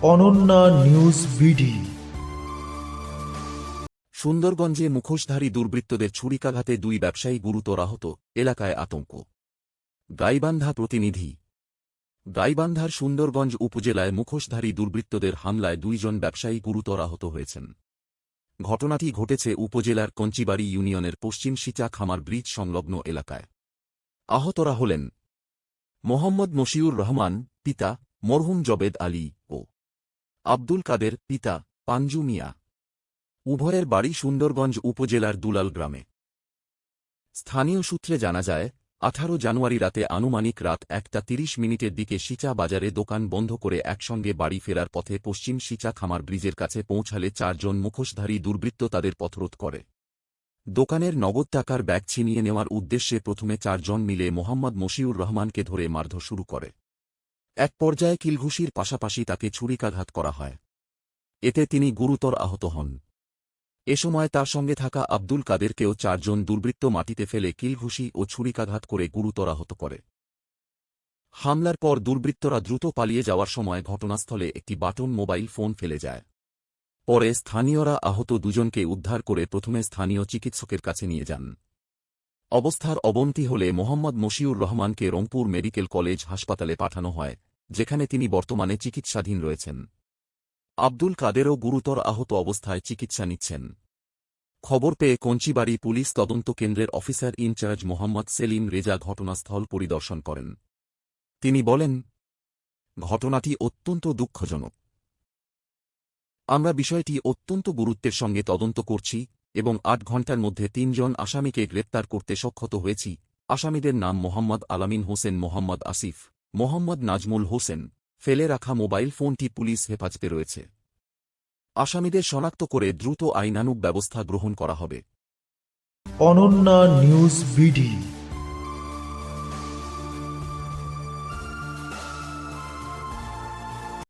Ananya news BD. সুন্দরগঞ্জে মুখোশধারী দুর্বৃত্তদের ছুরিকাঘাতে 2 ব্যবসায়ী গুরুতর আহত, এলাকায় আতঙ্ক। গাইবান্ধা প্রতিনিধি। গাইবান্ধার সুন্দরগঞ্জ উপজেলায় মুখোশধারী দুর্বৃত্তদের হামলায় 2 জন ব্যবসায়ী গুরুতর আহত হয়েছেন। ঘটনাটি ঘটেছে উপজেলার কঞ্চিবাড়ি ইউনিয়নের পশ্চিম সিচা খামার ব্রিজ সংলগ্ন এলাকায়। আহতরা হলেন মোহাম্মদ মশিউর রহমান, পিতা মরহুম জবেদ আলী ও আব্দুল কাদের, পিতা পাঞ্জু মিয়া। উভয়ের বাড়ি সুন্দরগঞ্জ উপজেলার দুলাল গ্রামে। স্থানীয় সূত্রে জানা যায়, 18 জানুয়ারি রাতে আনুমানিক রাত 1:30 দিকে সিচা বাজারে দোকান বন্ধ করে একসঙ্গে বাড়ি ফেরার পথে পশ্চিম সিচা খামার ব্রিজের কাছে পৌঁছালে 4 জন মুখোশধারী দুর্বৃত্ত তাদের পথরোধ করে। দোকানের নগদ টাকার ব্যাগ ছিনিয়ে নেওয়ার উদ্দেশ্যে প্রথমে 4 জন মিলে মোহাম্মদ মশিউর রহমানকে ধরে মারধর শুরু করে। এক পর্যায়ে কিলঘুষির পাশাপাশি তাকে ছুরিকাঘাত করা হয়। এতে তিনি গুরুতর আহত হন। এ সময় তার সঙ্গে থাকা আব্দুল কাদেরকেও 4 জন দুর্বৃত্ত মাটিতে ফেলে কিলঘুষি ও ছুরিকাঘাত করে গুরুতর আহত করে। হামলার পর দুর্বৃত্তরা দ্রুত পালিয়ে যাওয়ার সময় ঘটনাস্থলে একটি বাটন মোবাইল ফোন ফেলে যায়। পরে স্থানীয়রা আহত 2 জনকে উদ্ধার করে প্রথমে স্থানীয় চিকিৎসকের কাছে নিয়ে যান। অবস্থার অবনতি হলে মোহাম্মদ মশিউর রহমানকে রংপুর মেডিকেল কলেজ হাসপাতালে পাঠানো হয়, যেখানে তিনি বর্তমানে চিকিৎসাধীন রয়েছেন। আব্দুল কাদেরও গুরুতর আহত অবস্থায় চিকিৎসা নিচ্ছেন। খবর পেয়ে কঞ্চিবাড়ি পুলিশ তদন্ত কেন্দ্রের অফিসার ইনচার্জ মোহাম্মদ সেলিম রেজা ঘটনাস্থল পরিদর্শন করেন। তিনি বলেন, ঘটনাটি অত্যন্ত দুঃখজনক। আমরা বিষয়টি অত্যন্ত গুরুত্বের সঙ্গে তদন্ত করছি এবং 8 ঘণ্টার মধ্যে 3 জন আসামিকে গ্রেপ্তার করতে সক্ষম হয়েছি। আসামিদের নাম মোহাম্মদ আলামিন হোসেন, মোহাম্মদ আসিফ, মোহাম্মদ নাজমুল হোসেন। ফেলে রাখা মোবাইল ফোনটি পুলিশ হেফাজতে রয়েছে। আসামিদের শনাক্ত করে দ্রুত আইনানুগ ব্যবস্থা গ্রহণ করা হবে। Ananya news BD.